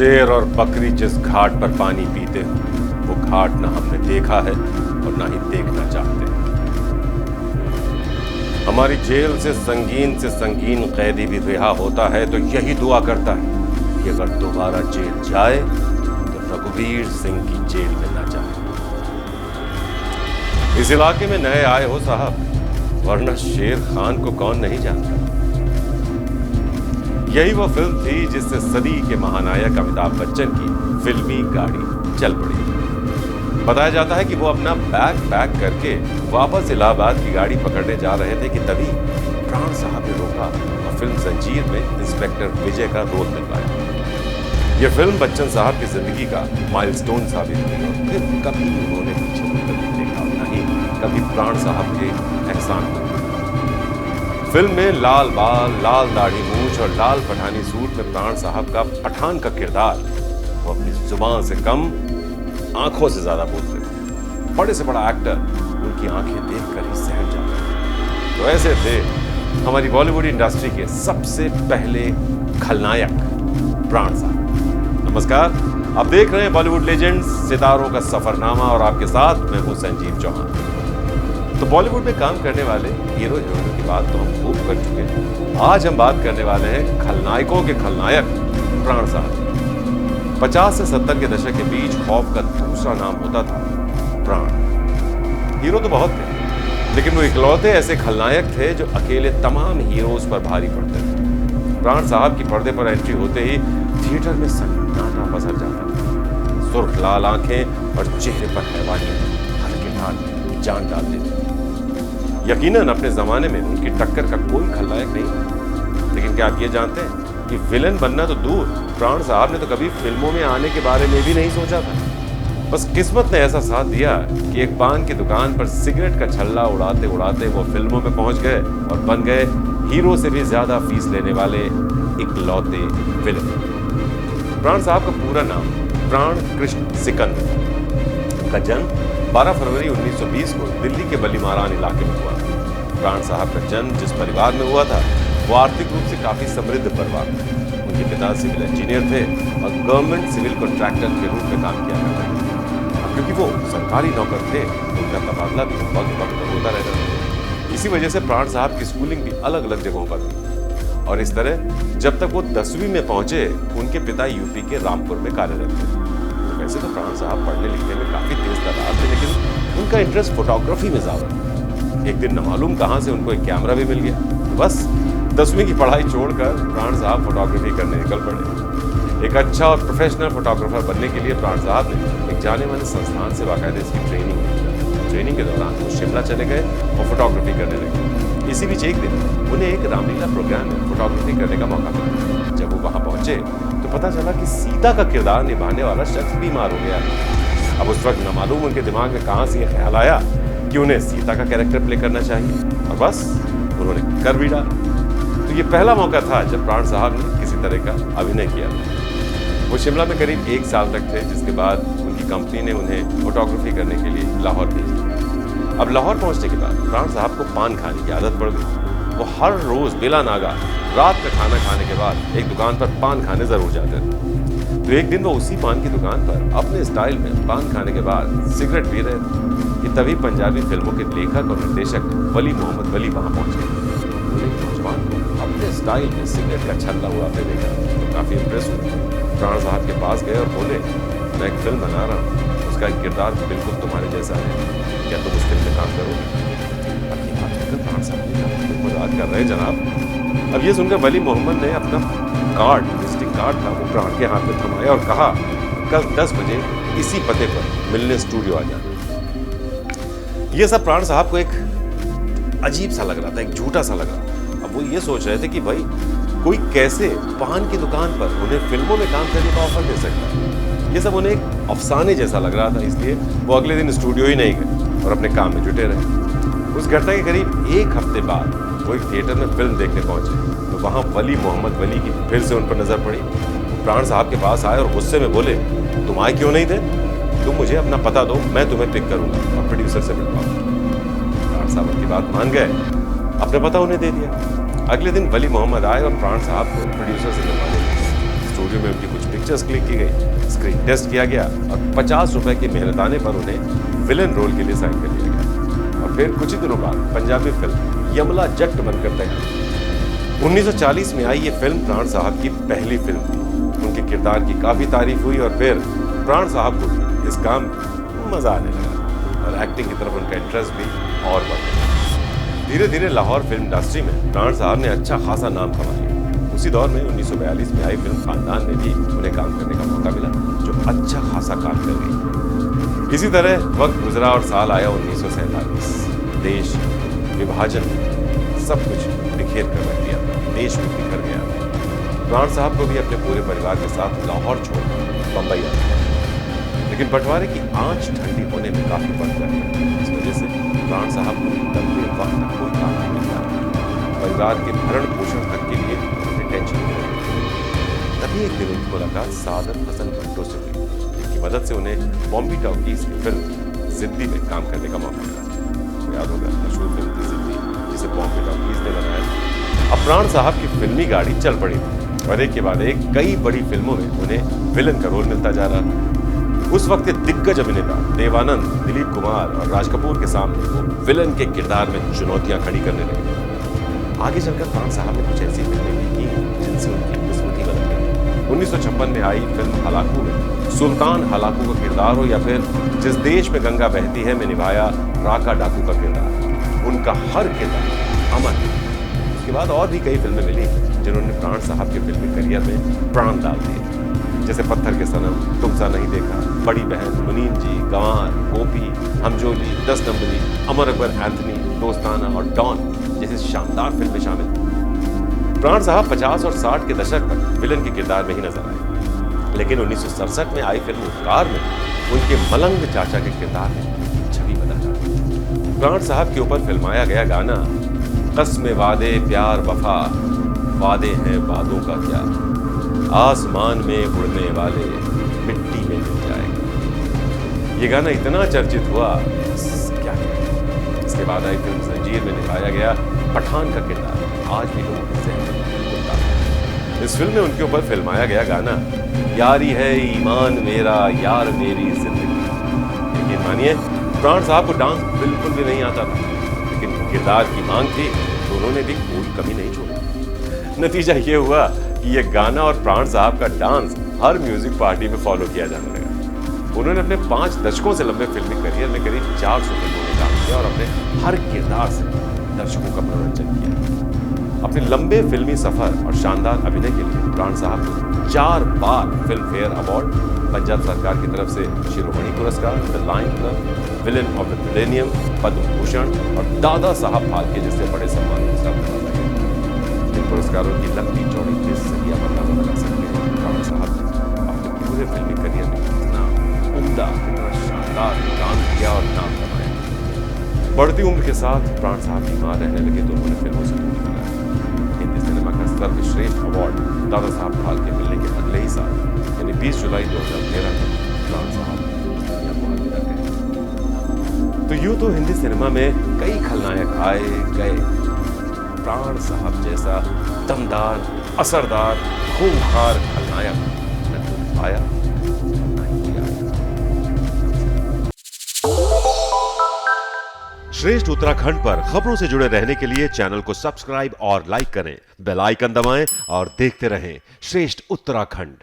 शेर और बकरी जिस घाट पर पानी पीते हैं वो घाट ना हमने देखा है और ना ही देखना चाहते हैं। हमारी जेल से संगीन कैदी भी रिहा होता है तो यही दुआ करता है कि अगर दोबारा जेल जाए तो रघुवीर सिंह की जेल में ना जाए। इस इलाके में नए आए हो साहब, वरना शेर खान को कौन नहीं जानता। यही वो फिल्म थी जिससे सदी के महानायक अमिताभ बच्चन की फिल्मी गाड़ी चल पड़ी। बताया जाता है कि वो अपना बैग पैक करके वापस इलाहाबाद की गाड़ी पकड़ने जा रहे थे कि तभी प्राण साहब ने रोका और फिल्म जंजीर में इंस्पेक्टर विजय का रोल मिलवाया। ये फिल्म बच्चन साहब की जिंदगी का माइलस्टोन साबित हुई और फिर कभी उन्होंने पीछे मुड़कर नहीं देखा, नहीं कभी प्राण साहब के एहसान को। फिल्म में लाल बाल, लाल दाढ़ी मूंछ और लाल पठानी सूट में प्राण साहब का पठान का किरदार वो अपनी जुबान से कम आंखों से ज्यादा बोलते थे। बड़े से बड़ा एक्टर उनकी आंखें देखकर ही सहम जाता है। तो ऐसे थे हमारी बॉलीवुड इंडस्ट्री के सबसे पहले खलनायक प्राण साहब। नमस्कार, आप देख रहे हैं बॉलीवुड लेजेंड्स सितारों का सफरनामा और आपके साथ मैं हूं संजीव चौहान। तो बॉलीवुड में काम करने वाले हीरो हीरोइनों की बात तो हम खूब कर चुके हैं। आज हम बात करने वाले हैं खलनायकों के खलनायक प्राण साहब। 50 से 70 के दशक के बीच खौफ का दूसरा नाम होता था प्राण। हीरो तो बहुत थे, लेकिन वो इकलौते ऐसे खलनायक थे जो अकेले तमाम हीरोज पर भारी पड़ते थे। प्राण साहब की पर्दे पर एंट्री होते ही थिएटर में सन्नाटा पसर जाता था। सुर्ख लाल आंखें और चेहरे पर हैवानी हल्के हाथ जान डाल देते। यकीनन अपने जमाने में उनकी टक्कर का कोई खलनायक नहीं। लेकिन क्या आप ये जानते हैं कि विलन बनना तो दूर, प्राण साहब ने तो कभी फिल्मों में आने के बारे में भी नहीं सोचा था। बस किस्मत ने ऐसा साथ दिया कि एक पान की दुकान पर सिगरेट का छल्ला उड़ाते उड़ाते वो फिल्मों में पहुंच गए और बन गए हीरो से भी ज्यादा फीस लेने वाले इकलौते विलन। प्राण साहब का पूरा नाम प्राण कृष्ण सिकंदर। का जन्म 12 फरवरी 1920 को दिल्ली के बलीमारान इलाके में हुआ। प्राण साहब का जन्म जिस परिवार में हुआ था वो आर्थिक रूप से काफी समृद्ध परिवार था। उनके पिता सिविल इंजीनियर थे और गवर्नमेंट सिविल कॉन्ट्रैक्टर के रूप में काम किया करते थे। अब क्योंकि वो सरकारी नौकर थे तो उनका तबादला भी वक्त वक्त पर होता रहता था। इसी वजह से प्राण साहब की स्कूलिंग भी अलग अलग जगहों पर हुई और इस तरह जब तक वो 10वीं में पहुंचे उनके पिता यूपी के रामपुर में कार्यरत थे। वैसे तो प्राण साहब पढ़ने लिखने में काफी तेज तर्रार थे, लेकिन उनका इंटरेस्ट फोटोग्राफी में ज्यादा था। एक दिन न मालूम कहां से उनको एक कैमरा भी मिल गया। तो बस 10वीं की पढ़ाई छोड़कर प्राण साहब फोटोग्राफी करने निकल पड़े। एक अच्छा और प्रोफेशनल फोटोग्राफर बनने के लिए प्राण साहब ने एक जाने माने संस्थान से बाकायदे इसकी ट्रेनिंग के दौरान वो शिमला चले गए और फोटोग्राफी करने लगे। इसी बीच एक दिन उन्हें एक रामलीला प्रोग्राम में फोटोग्राफी करने का मौका मिला। जब वो वहां पहुंचे तो पता चला कि सीता का किरदार निभाने वाला शख्स बीमार हो गया है। अब उस वक्त न मालूम उनके दिमाग में कहां से यह ख्याल आया कि उन्हें सीता का कैरेक्टर प्ले करना चाहिए और बस उन्होंने कर भी डाला। तो ये पहला मौका था जब प्राण साहब ने किसी तरह का अभिनय किया। वो शिमला में करीब 1 साल तक थे, जिसके बाद उनकी कंपनी ने उन्हें फोटोग्राफी करने के लिए लाहौर भेज दिया। अब लाहौर पहुंचने के बाद प्राण साहब को पान खाने की आदत पड़ गई। वो हर रोज बिला नागा रात का खाना खाने के बाद एक दुकान पर पान खाने जरूर जाते थे। तो एक दिन वो उसी पान की दुकान पर अपने स्टाइल में पान खाने के बाद सिगरेट पी रहे थे कि तभी पंजाबी फिल्मों के लेखक और निर्देशक वली मोहम्मद वली वहां पहुंचे। नौजवान को अपने स्टाइल में सिगरेट का छल्ला उड़ाते देखा तो काफी इंप्रेस हुए। प्राण साहब के पास गए और बोले, मैं एक फिल्म बना रहा हूँ, उसका एक किरदार बिल्कुल तुम्हारे जैसा है, क्या तुम उस फिल्म में काम करोगे? प्राण साहब मजाक कर रहे जनाब। अब ये सुनकर वली मोहम्मद ने अपना विजिटिंग कार्ड था वो प्राण के हाथ में थमाया और कहा, कल 10 बजे इसी पते पर मिलने स्टूडियो आ जाना। ये सब प्राण साहब को एक अजीब सा लग रहा था, एक झूठा सा लग रहा था। अब वो ये सोच रहे थे कि भाई कोई कैसे पान की दुकान पर उन्हें फिल्मों में काम करने का ऑफर दे सकता है। ये सब उन्हें एक अफसाने जैसा लग रहा था, इसलिए वो अगले दिन स्टूडियो ही नहीं गए और अपने काम में जुटे रहे। उस घटना के करीब 1 हफ्ते बाद वो एक थिएटर में फिल्म देखने पहुंचे तो वहां वली मोहम्मद वली की फिर से उन पर नजर पड़ी। प्राण साहब के पास आए और गुस्से में बोले, तुम आए क्यों नहीं थे? तुम मुझे अपना पता दो, मैं तुम्हें पिक करूंगा और प्रोड्यूसर से मिलवाऊंगा। प्राण साहब उनकी बात मान गए, अपना पता उन्हें दे दिया। अगले दिन वली मोहम्मद आए और प्राण साहब को प्रोड्यूसर से मिलवाने लगे। स्टूडियो में उनकी कुछ पिक्चर पिक्चर्स क्लिक की गई, स्क्रीन टेस्ट किया गया और 50 रुपए की मेहनताने पर उन्हें विलन रोल के लिए साइन कर लिया गया। और फिर कुछ ही दिनों बाद पंजाबी फिल्म यमला जट बनकर तैयार। 1940 में आई ये फिल्म प्राण साहब की पहली फिल्म थी। उनके किरदार की काफी तारीफ हुई और फिर प्राण साहब को भी इस काम में मजा आने लगा और एक्टिंग की तरफ उनका इंटरेस्ट भी और बढ़ गया। धीरे धीरे लाहौर फिल्म इंडस्ट्री में प्राण साहब ने अच्छा खासा नाम कमा लिया। उसी दौर में 1942 में आई फिल्म खानदान में भी उन्हें काम करने का मौका मिला, जो अच्छा खासा काम कर गई। इसी तरह वक्त गुजरा और साल आया 1947। देश विभाजन सब कुछ बिखेर कर रख दिया था, देश भी बिखर गया। प्राण साहब को भी अपने पूरे परिवार के साथ लाहौर छोड़कर बंबई आना पड़ा। लेकिन बंटवारे की आंच ठंडी होने में काफी वक्त लग गया। इस वजह से प्राण साहब को लंबे वक्त तक कोई काम नहीं मिल पाया। परिवार के भरण पोषण तक के लिए उन्हें टेंशन हो रही। तभी एक दिन उनकी मुलाकात सादत हसन भट्टो से हुई, जिनकी मदद से उन्हें बॉम्बे टॉकीज की फिल्म जिद्दी में काम करने का मौका मिला। तो याद होगा मशहूर फिल्म थी जिद्दी, जिसे बॉम्बे टॉकीज ने बनाया। अब प्राण साहब की फिल्मी गाड़ी चल पड़ी थी और एक के बाद एक कई बड़ी फिल्मों में उन्हें विलन का रोल मिलता जा रहा था। उस वक्त के दिग्गज अभिनेता देवानंद, दिलीप कुमार और राज कपूर के सामने वो विलन के किरदार में चुनौतियां खड़ी करने लगे। आगे चलकर प्राण साहब ने कुछ ऐसी फिल्में भी की जिनसे उनकी किस्मत ही बदल गई। 1956 में आई फिल्म हलाकू में सुल्तान हलाकू का किरदार हो या फिर जिस देश में गंगा बहती है में निभाया राका डाकू का किरदार, उनका हर किरदार अमर है। उसके बाद और भी कई फिल्में मिली जिन्होंने प्राण साहब के फिल्मी करियर में प्राण डाल दिए, जैसे पत्थर के सनम, तुम सा नहीं देखा, बड़ी बहन, मुनीम जी, गंवार, गोपी, हमजोली, 10 नंबरी, अमर अकबर एंथनी, दोस्ताना और डॉन जैसी शानदार फिल्में शामिल थी। प्राण साहब 50 और 60 के दशक तक विलन के किरदार में ही नजर आए, लेकिन 1967 में आई फिल्म उपकार में उनके मलंग चाचा के किरदार में छवि बदल। प्राण साहब के ऊपर फिल्माया गया गाना कस्मे वादे प्यार वफा, वादे हैं वादों का क्या, आसमान में उड़ने वाले मिट्टी में मिल जाएगा। ये गाना इतना चर्चित हुआ क्या है। इसके बाद आई फिल्म जंजीर में निभाया गया पठान का किरदार आज भी लोगों के ज़हन में घूमता है। इस फिल्म में उनके ऊपर फिल्माया गया गाना यारी है ईमान मेरा यार मेरी जिंदगी। लेकिन मानिए प्राण साहब को डांस बिल्कुल भी नहीं आता था, लेकिन किरदार की मांग थी तो उन्होंने भी कोई कमी नहीं छोड़ी। नतीजा ये हुआ कि ये गाना और प्राण साहब का डांस हर म्यूजिक पार्टी में फॉलो किया जाने लगा। उन्होंने अपने 5 दशकों से लंबे फिल्मी करियर में करीब 400 फिल्मों में काम किया और अपने हर किरदार से दर्शकों का मनोरंजन किया। अपने लंबे फिल्मी सफर और शानदार अभिनय के लिए प्राण साहब को 4 बार फिल्म फेयर अवार्ड, पंजाब सरकार की तरफ से Shiromani Puraskar, the lion club, villain of the millennium, Padma Bhushan और दादा साहब फाल्के जैसे बड़े सम्मानों के साथ नवाजा गया। इन पुरस्कारों की लंबी चौड़ी लिस्ट से ही आप अंदाजा लगा सकते हैं प्राण साहब ने अपने पूरे फिल्मी करियर में कितना उम्दा, कितना शानदार काम किया और नाम कमाया। बढ़ती उम्र के साथ प्राण साहब बीमार रहने लगे तो उन्होंने फिल्मों से दूरी बनाई। हिंदी सिनेमा का सर्वश्रेष्ठ अवार्ड दादा साहब फाल्के मिलने के अगले ही साल यानी 20 जुलाई 2013 में प्राण साहब दुनिया को अलविदा कहे। तो यूं तो हिंदी सिनेमा में कई खलनायक आए गए, प्राण साहब जैसा दमदार, असरदार, खूंखार खलनायक न तो आया न ही आया। श्रेष्ठ उत्तराखंड पर खबरों से जुड़े रहने के लिए चैनल को सब्सक्राइब और लाइक करें, बेल आइकन दबाएं और देखते रहें श्रेष्ठ उत्तराखंड।